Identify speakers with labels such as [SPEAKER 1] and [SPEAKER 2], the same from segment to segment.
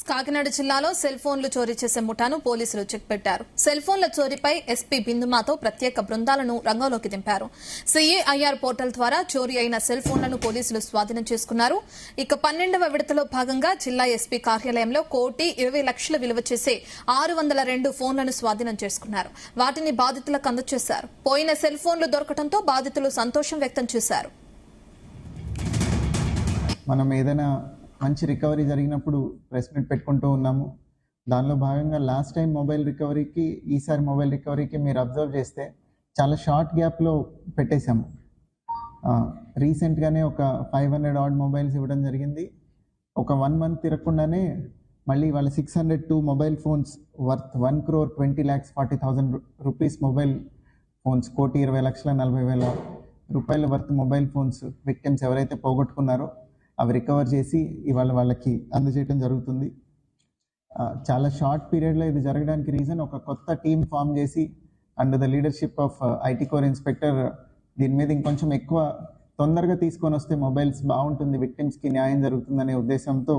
[SPEAKER 1] కాకినాడ జిల్లాలో సెల్ ఫోన్లు చోరీ చేసే ముఠాను పోలీసులు చెక్ పెట్టారు. సెల్ ఫోన్ల చోరీపై ఎస్పీ బిందుమాతో ప్రత్యేక బృందాలను రంగంలోకి దింపారు. సిఐఆర్ పోర్టల్ ద్వారా చోరీ అయిన సెల్ ఫోన్లను పోలీసులు స్వాధీనం చేసుకున్నారు. ఇక 12వ విడతలో భాగంగా జిల్లా ఎస్పీ కార్యాలయంలో 1,20,00,000 విలువ చేసే 602 ఫోన్లను స్వాధీనం చేసుకున్నారు. వాటిని బాధితులకు అందజేశారు. పోయిన సెల్ ఫోన్లు దొరకడంతో బాధితులు సంతోషం వ్యక్తం చేశారు.
[SPEAKER 2] మనం ఏదైనా మంచి రికవరీ జరిగినప్పుడు ప్రెస్ మీట్ పెట్టుకుంటూ ఉన్నాము. దానిలో భాగంగా లాస్ట్ టైం మొబైల్ రికవరీకి ఈసారి మొబైల్ రికవరీకి మీరు అబ్జర్వ్ చేస్తే చాలా షార్ట్ గ్యాప్లో పెట్టేశాము. రీసెంట్గానే ఒక 500 ఆడ్ మొబైల్స్ ఇవ్వడం జరిగింది. ఒక 1 మంత్ తిరగకుండానే మళ్ళీ వాళ్ళ 602 mobile phones worth 1,20,40,000 rupees mobile phones 1,20,40,000 రూపాయల వర్త్ మొబైల్ ఫోన్స్ విక్టిమ్స్ ఎవరైతే పోగొట్టుకున్నారో అవి రికవర్ చేసి ఇవాళ వాళ్ళకి అందజేయడం జరుగుతుంది. చాలా షార్ట్ పీరియడ్లో ఇది జరగడానికి రీజన్ ఒక కొత్త టీం ఫామ్ చేసి under the leadership of IT core inspector దీని మీద ఇంకొంచెం ఎక్కువ తొందరగా తీసుకొని వస్తే మొబైల్స్ బాగుంటుంది, విక్టిమ్స్కి న్యాయం జరుగుతుందనే ఉద్దేశంతో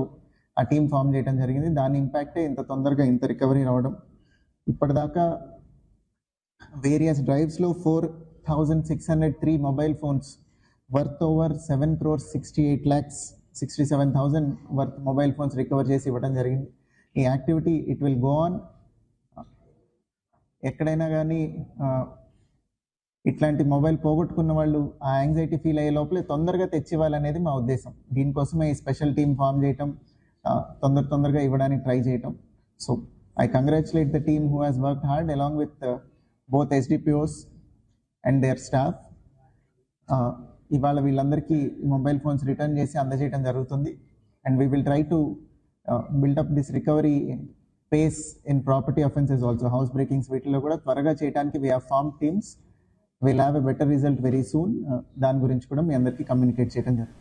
[SPEAKER 2] ఆ టీం ఫామ్ చేయడం జరిగింది. దాని ఇంపాక్టే ఇంత తొందరగా ఇంత రికవరీ రావడం. ఇప్పటిదాకా వేరియస్ డ్రైవ్స్లో 4,603 mobile phones worth over 7,68,67,000 worth mobile phones recover చేసి ఇవ్వడం జరిగింది. ఈ activity it will go on. ఎక్కడైనా కానీ ఇట్లాంటి మొబైల్ పోగొట్టుకున్న వాళ్ళు ఆ యాంగ్జైటీ ఫీల్ అయ్యే లోపలే తొందరగా తెచ్చివ్వాలనేది మా ఉద్దేశం. దీనికోసమే ఈ స్పెషల్ టీమ్ ఫామ్ చేయటం, తొందరగా ఇవ్వడానికి ట్రై చేయటం. So I congratulate the team who has worked hard along with both SDPOs and their staff. ఇవాళ వీళ్ళందరికీ మొబైల్ ఫోన్స్ రిటర్న్ చేసి అందజేయడం జరుగుతుంది. And we will try to build up this recovery pace in property offences also. House breakings వీటిలో కూడా త్వరగా చేయడానికి we have form teams. Will have a better result very soon. దాని గురించి కూడా మీ అందరికీ కమ్యూనికేట్ చేయడం జరుగుతుంది.